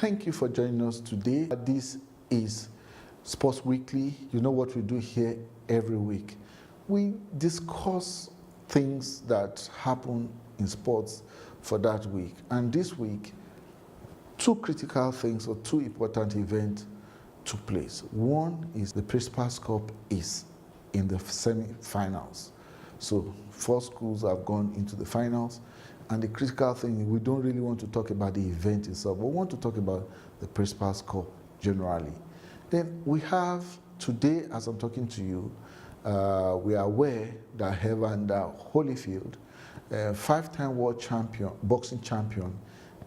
Thank you for joining us today. This is Sports Weekly. You know what we do here every week. We discuss things that happen in sports for that week. And this week, two critical things or two important events took place. One is the Principal's Cup is in the semi-finals. So 4 schools have gone into the finals. And the critical thing, we don't really want to talk about the event itself, but we want to talk about the Principal's Cup generally. Then we have today, as I'm talking to you, we are aware that Evander Holyfield, 5-time world champion, boxing champion,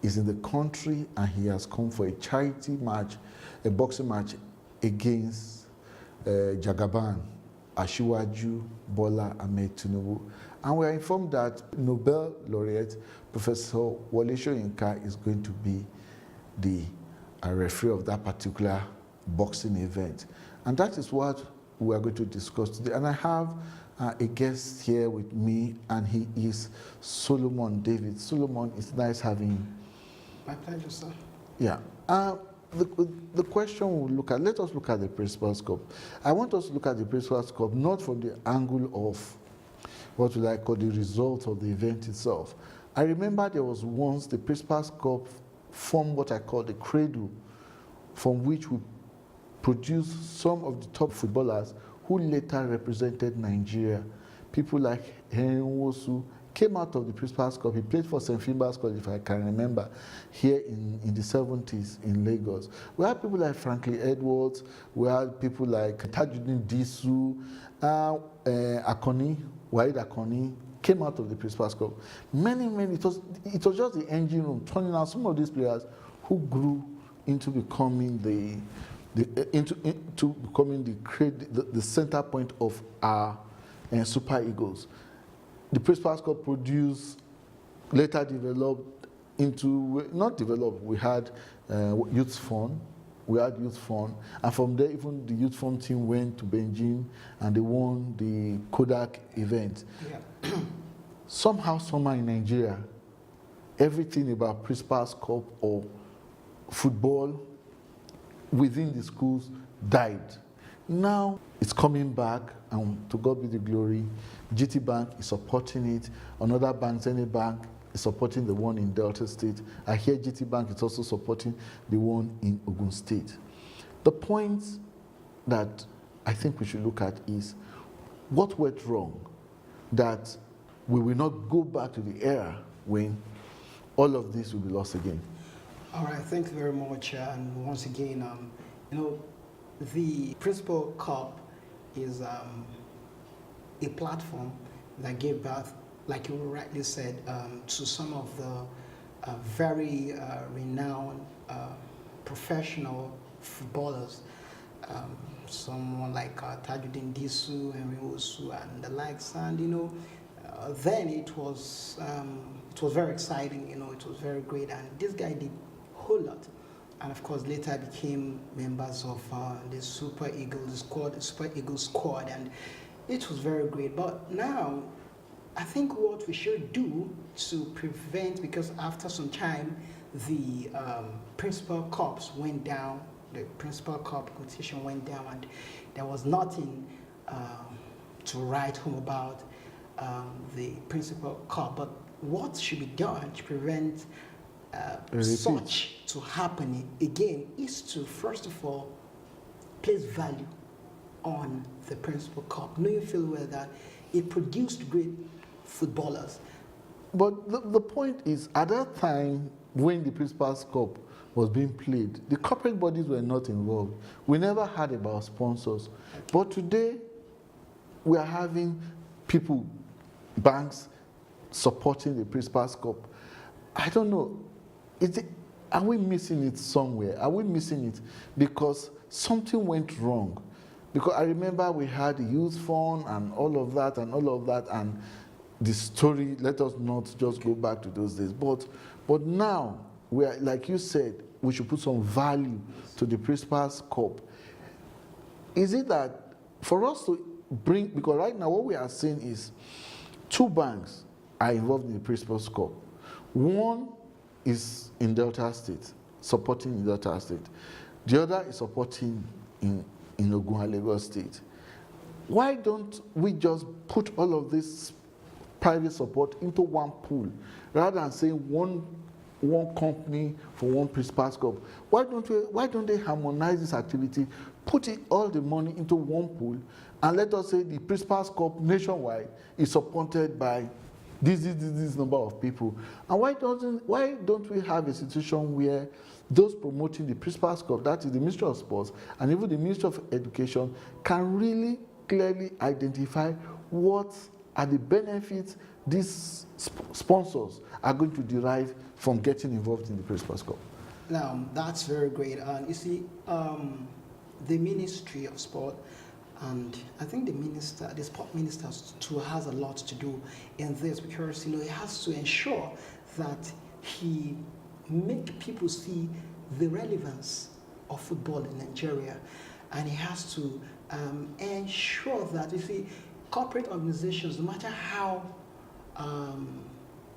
is in the country, and he has come for a charity match, a boxing match against Jagaban, Asiwaju Bola Ahmed Tinubu. And we are informed that Nobel laureate Professor Wole Soyinka is going to be the referee of that particular boxing event. And that is what we are going to discuss today. And I have a guest here with me, and he is Solomon David. Solomon, it's nice having you. My pleasure, sir. Yeah. The question we'll look at, let us look at the Principal's Cup. I want us to look at the Principal's Cup not from the angle of what we like call the result of the event itself. I remember there was once the Principal's Cup formed what I call the cradle, from which we produced some of the top footballers who later represented Nigeria. People like Henry Nwosu came out of the Principal's Cup. He played for St. Finbar's College, if I can remember, here in the 70s in Lagos. We had people like Franklin Edwards. We had people like Tajuddin Disu, Akoni, Wahid Akoni, came out of the Principal's Cup. Many, it was just the engine room turning out some of these players who grew into becoming the center point of our Super Eagles. The Principal's Cup produced, later developed into, not developed, we had youth fund. We had youth fund, and from there, even the youth fund team went to Beijing and they won the Kodak event. Yeah. Somehow in Nigeria, everything about Principal's Cup or football within the schools died. Now it's coming back, and to God be the glory. GT Bank is supporting it. Another bank, Zenith Bank, is supporting the one in Delta State. I hear GT Bank is also supporting the one in Ogun State. The point that I think we should look at is what went wrong, that we will not go back to the era when all of this will be lost again. All right, thanks very much. And once again, the Principal Cup is a platform that gave birth, like you rightly said, to some of the very renowned professional footballers. Someone like Tajuddin Disu, Henry Nwosu, and the likes. And then it was very exciting. It was very great, and this guy did a whole lot. And of course, later became members of the Super Eagles squad, and it was very great. But now, I think what we should do to prevent, because after some time, the Principal Cups went down, the Principal Cup competition went down, and there was nothing to write home about the Principal Cup. But what should be done to prevent such to happen again is to, first of all, place value on the Principal Cup, knowing full well that it produced great footballers. But the point is, at that time, when the Principal's Cup was being played, the corporate bodies were not involved. We never heard about sponsors. But today, we are having people, banks, supporting the Principal's Cup. I don't know. Are we missing it somewhere? Are we missing it because something went wrong? Because I remember we had the youth fund and all of that, and the story, let us not just go back to those days. But now, we are, like you said, we should put some value to the Principal's Cup. Is it that for us to bring, because right now what we are seeing is 2 banks are involved in the Principal's Cup. One is in Delta State, supporting in Delta State. The other is supporting in Ogun and Lagos State. Why don't we just put all of this private support into one pool rather than saying one company for one Principal's Cup? Why don't they harmonize this activity, put all the money into one pool, and let us say the Principal's Cup nationwide is supported by this number of people? And why don't we have a situation where those promoting the Principal's Cup, that is the Ministry of Sports and even the Ministry of Education, can really clearly identify what are the benefits these sponsors are going to derive from getting involved in the Principal's Cup? Now, that's very great. And you see, the Ministry of Sport, and I think the sport minister too, has a lot to do in this, because he has to ensure that he make people see the relevance of football in Nigeria, and he has to ensure that, you see, corporate organizations, no matter how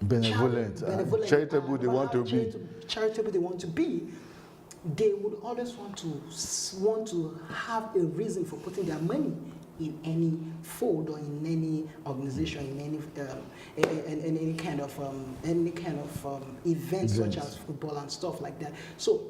benevolent, charitable they want to be, they would always want to have a reason for putting their money in any fold or in any organization, in any kind of events such as football and stuff like that. So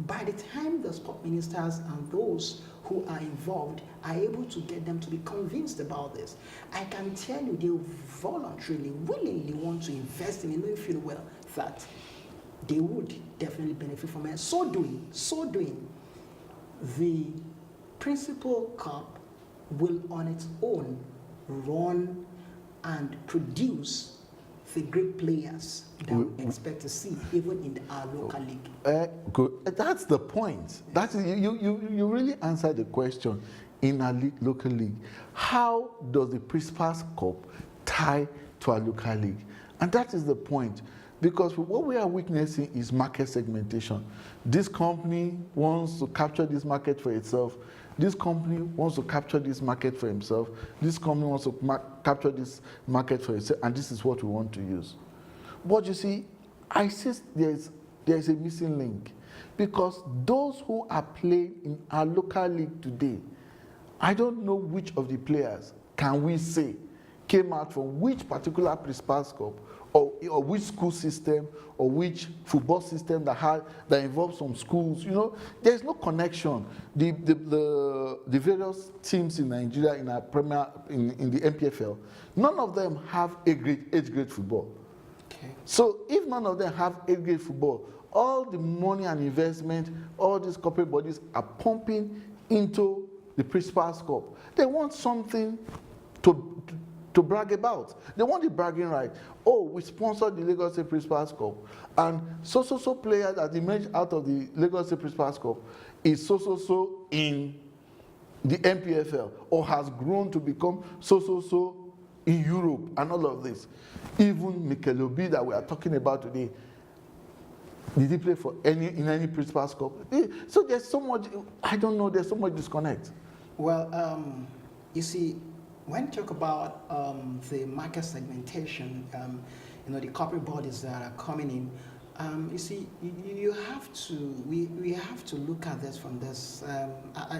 by the time the sport ministers and those who are involved are able to get them to be convinced about this, I can tell you they voluntarily, willingly want to invest in it, and they feel well that they would definitely benefit from it. So doing, the Principal Cup will on its own run and produce the great players that we expect to see even in our local league. Good. That's the point. That is, you really answered the question. In our local league, how does the Principal's Cup tie to our local league? And that is the point. Because what we are witnessing is market segmentation. This company wants to capture this market for itself. This company wants to capture this market for himself. This company wants to capture this market for itself, and this is what we want to use. But you see, I see there is a missing link, because those who are playing in our local league today, I don't know which of the players can we say came out from which particular Principal's Cup, or which school system, or which football system that involves some schools. There's no connection. The various teams in Nigeria in our Premier, in the MPFL, none of them have age grade football. Okay. So if none of them have age grade football, all the money and investment, all these corporate bodies are pumping into the Principal's Cup. They want something to brag about. They want the bragging right. Oh, we sponsored the Lagos State Principal's Cup, and so player that emerged out of the Lagos State Principal's Cup is so in the MPFL, or has grown to become so in Europe, and all of this. Even Mikel Obi that we are talking about today, did he play in any Principal's Cup? So there's so much, I don't know, there's so much disconnect. Well, you see, when you talk about the market segmentation, the corporate bodies that are coming in, you see, we have to look at this from this.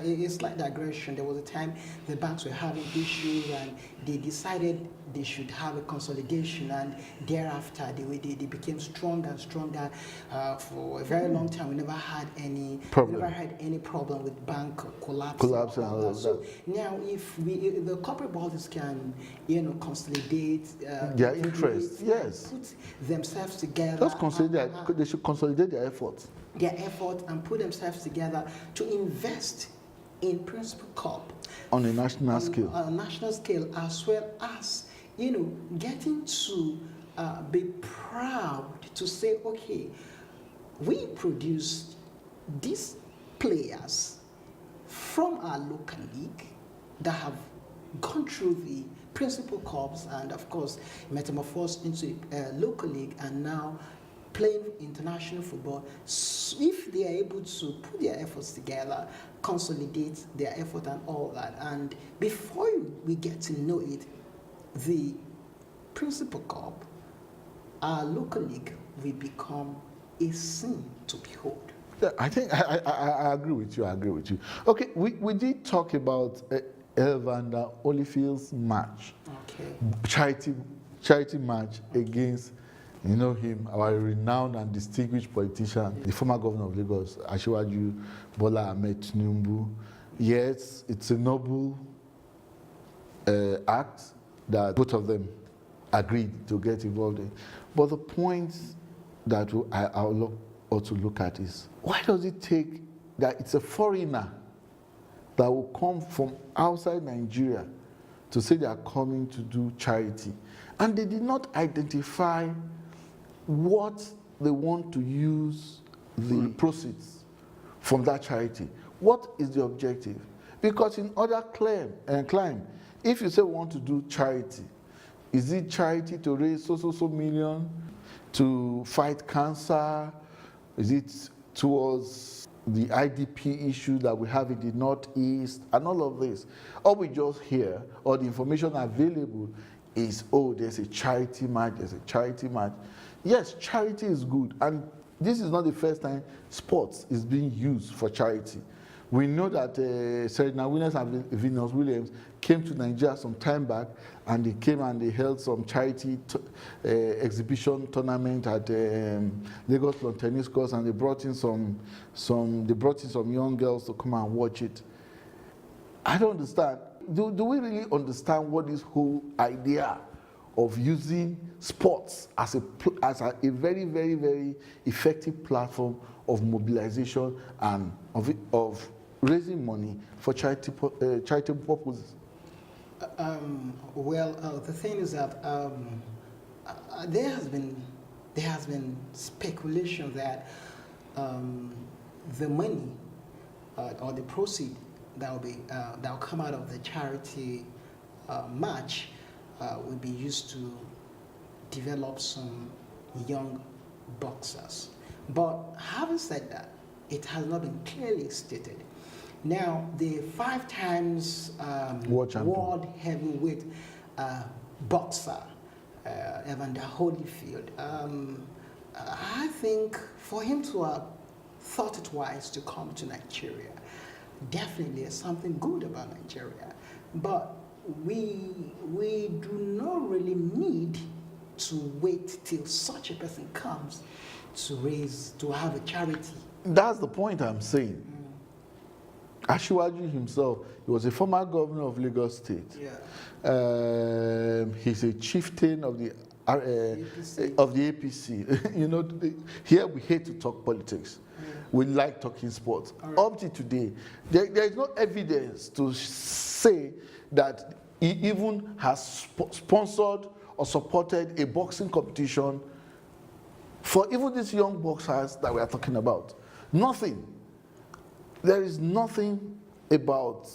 It's like digression. There was a time the banks were having issues, and they decided they should have a consolidation, and thereafter they became stronger and stronger. For a very long time, we never had any problem with bank collapse and all that. So now, if the corporate bodies can consolidate their interest, yes, put themselves together. Just consider they should consolidate their efforts. And put themselves together to invest in Principal Cup on a national scale. On a national scale, as well as getting to be proud to say, okay, we produced these players from our local league that have gone through the Principal Cups and, of course, metamorphosed into a local league, and now playing international football. If they are able to put their efforts together, consolidate their effort and all that, and before we get to know it, the Principal Cup, our local league, will become a scene to behold. Yeah, I think I agree with you. I agree with you. Okay, we did talk about Evander Holyfield's match, Okay. charity match against, you know him, our renowned and distinguished politician, the former governor of Lagos, Asiwaju Bola Ahmed Tinubu. Yes, it's a noble act that both of them agreed to get involved in. But the point that I would also look at is, why does it take that it's a foreigner that will come from outside Nigeria to say they are coming to do charity, and they did not identify what they want to use the proceeds from that charity? What is the objective? Because in other climb, if you say we want to do charity, is it charity to raise so million to fight cancer? Is it towards the IDP issue that we have in the Northeast and all of this? All we just hear, or the information available is, oh, there's a charity match, there's a charity match. Yes, charity is good, and this is not the first time sports is being used for charity. We know that Serena Williams and Venus Williams came to Nigeria some time back, and they came and they held some charity exhibition tournament at Lagos Lawn Tennis Courts, and they brought in some young girls to come and watch it. I don't understand. Do we really understand what this whole idea of using sports as a very, very, very effective platform of mobilization and of raising money for charitable purposes? The thing is that there has been speculation that the money or the proceed that will come out of the charity match will be used to develop some young boxers. But having said that, it has not been clearly stated. Now, the 5 times world heavyweight boxer, Evander Holyfield, I think for him to have thought it wise to come to Nigeria, definitely is something good about Nigeria. But we do not really need to wait till such a person comes to have a charity. That's the point I'm saying. Asiwaju himself, he was a former governor of Lagos State. Yeah. He's a chieftain of the APC. APC. You know, here we hate to talk politics. Yeah. We like talking sports. Right. Up to today, there is no evidence to say that he even has sponsored or supported a boxing competition for even these young boxers that we are talking about. Nothing. There is nothing about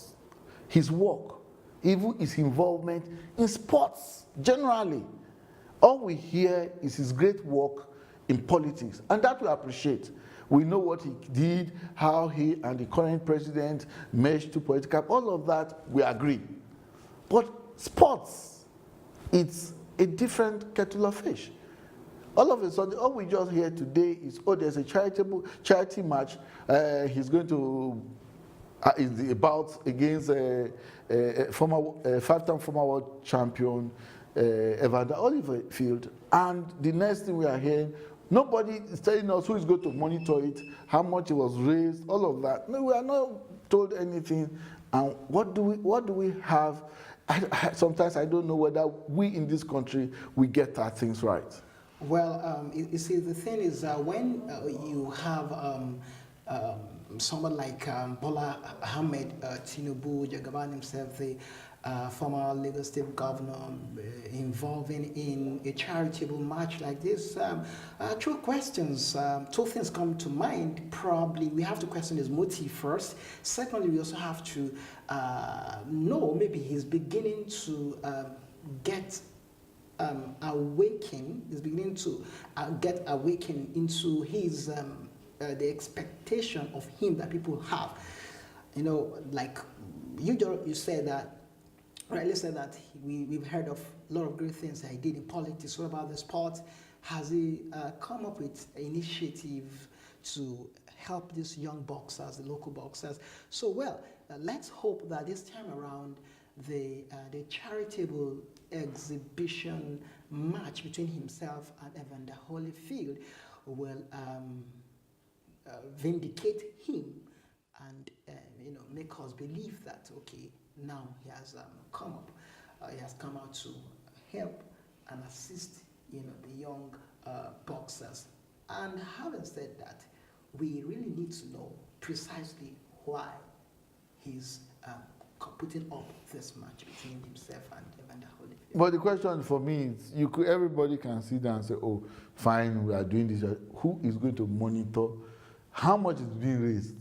his work, even his involvement in sports generally. All we hear is his great work in politics, and that we appreciate. We know what he did, how he and the current president meshed to political, all of that we agree. But sports, it's a different kettle of fish. All of a sudden, all we just hear today is, oh, there's a charity match. He's going to is the bout against a five-time former world champion, Evander Holyfield. And the next thing we are hearing, nobody is telling us who is going to monitor it, how much it was raised, all of that. No, we are not told anything. And what do we have? Sometimes I don't know whether we in this country we get our things right. Well, you see, the thing is, when you have someone like Bola Ahmed Tinubu, Jagaban himself, the former Lagos State governor, involving in a charitable match like this, two questions, two things come to mind. Probably we have to question his motive first. Secondly, we also have to know maybe he's beginning to get is beginning to get awakened into his the expectation of him that people have. You know, like you said that, rightly said that we've heard of a lot of great things that he did in politics. What about the sport? Has he come up with an initiative to help these young boxers, the local boxers. So, let's hope that this time around, the charitable exhibition match between himself and Evander Holyfield will vindicate him and make us believe that, okay, now he has come out to help and assist the young boxers. And having said that, we really need to know precisely why he's putting up this match between himself and Evander Holyfield. But the question for me is, everybody can sit down and say, oh, fine, we are doing this. Who is going to monitor? How much is being raised?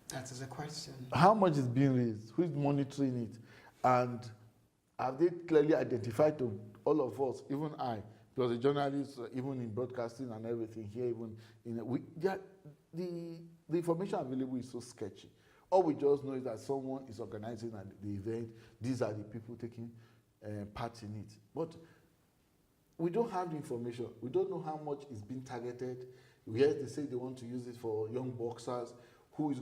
That is a question. How much is being raised? Who is monitoring it? And have they clearly identified to all of us, even I, because a journalist, even in broadcasting and everything here, even the information available is so sketchy. All we just know is that someone is organizing the event. These are the people taking part in it. But we don't have the information. We don't know how much is being targeted. Yes, they say they want to use it for young boxers. Who is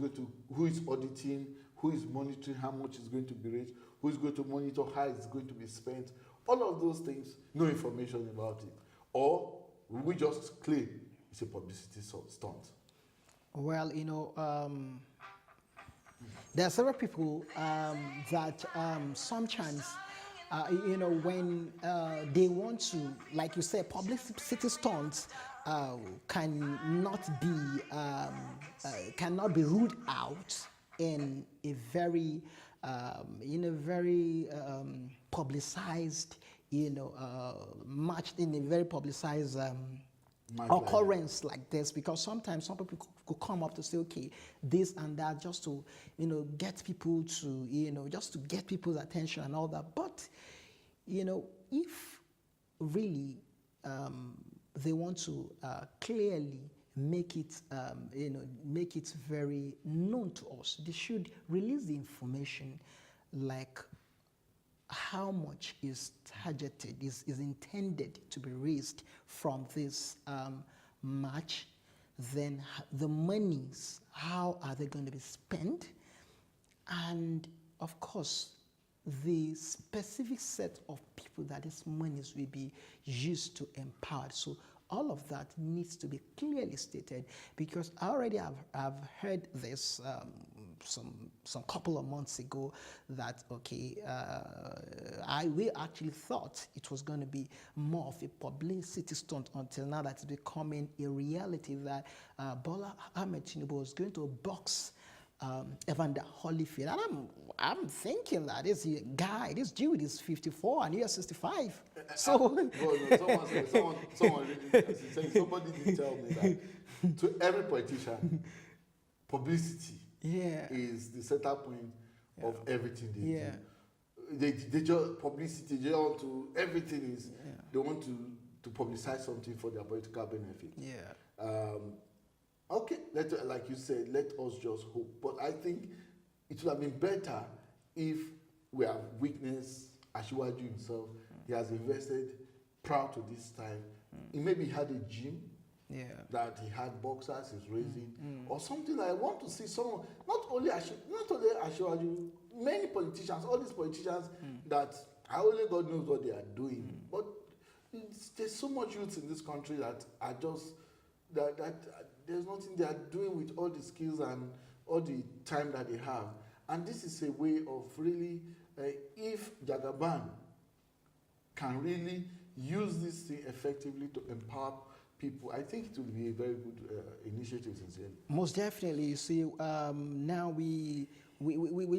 auditing? Who is monitoring how much is going to be raised? Who is going to monitor how it's going to be spent? All of those things, no information about it. Or we just claim it's a publicity stunt. Well, there are several people that sometimes, when they want to, like you say, publicity stunts cannot be ruled out in a very publicized, match, in a very publicized occurrence like this, because sometimes some people could come up to say, okay, this and that, just to get people to just to get people's attention and all that. But if really they want to clearly make it make it very known to us, they should release the information, like how much is targeted, is intended to be raised from this match, then the monies, how are they going to be spent, and of course the specific set of people that these monies will be used to empower. So all of that needs to be clearly stated, because I already have heard this some couple of months ago that, okay, we actually thought it was going to be more of a publicity stunt, until now that it's becoming a reality that Bola Ahmed Tinubu was going to box Evander Holyfield. And I'm thinking that this dude is 54 and you're 65. So somebody did tell me that to every politician, publicity is the center point of everything they do. They just publicity. They want to everything is they want to publicize something for their political benefit. Okay, like you said, let us just hope. But I think it would have been better if we have witnessed Asiwaju himself. He has invested prior to this time. He maybe had a gym that he had boxers he's raising, or something. I want to see someone, not only Asiwaju, many politicians, all these politicians that only God knows what they are doing. But there's so much youth in this country that are just that there's nothing they are doing with all the skills and all the time that they have. And this is a way of really, if Jagaban can really use this thing effectively to empower people, I think it will be a very good initiative, sincerely. Most definitely. You see, now we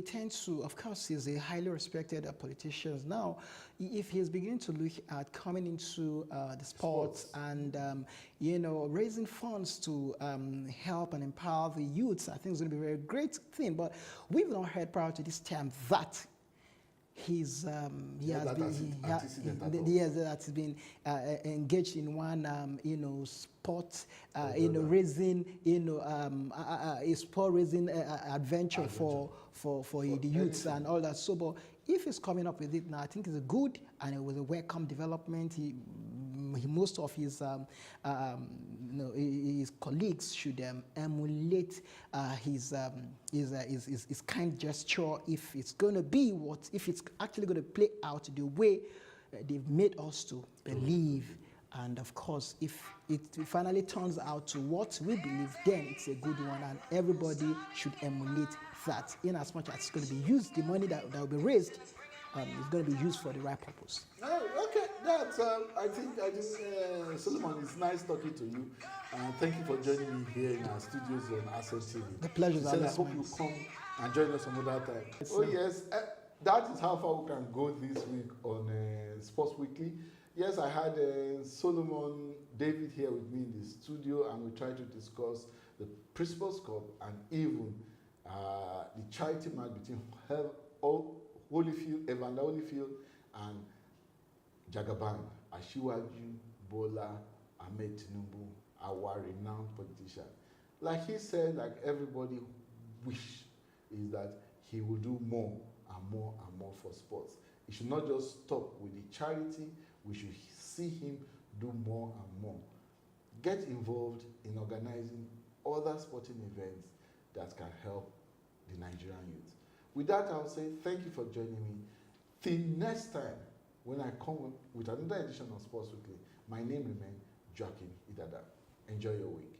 tend to, of course, he's a highly respected politician. Now, if he's beginning to look at coming into the sports and, raising funds to help and empower the youths, I think it's going to be a very great thing. But we've not heard prior to this time that he's been engaged in one sport raising a sport raising adventure for the youths and all that. So, but if he's coming up with it now, I think it's a good and it was a welcome development. most of his his colleagues should emulate his kind gesture if it's going to be if it's actually going to play out the way they've made us to believe. And of course, if it finally turns out to what we believe, then it's a good one, and everybody should emulate that. In as much as it's going to be used, the money that will be raised is going to be used for the right purpose. Oh, okay, that's. I think Solomon, it's nice talking to you. Thank you for joining me here in our studios on Asset TV. The pleasure is I hope you come and join us some other time. Yes, that is how far we can go this week on Sports Weekly. Yes, I had Solomon David here with me in the studio, and we tried to discuss the Principals Cup and even the charity match between Evander Holyfield and Jagaban, Asiwaju Bola Ahmed Tinubu, our renowned politician. Like he said, like everybody wish is that he will do more and more and more for sports. It should not just stop with the charity. We should see him do more and more. Get involved in organizing other sporting events that can help the Nigerian youth. With that, I'll say thank you for joining me. Till next time, when I come with another edition of Sports Weekly, my name remains Joachim Idada. Enjoy your week.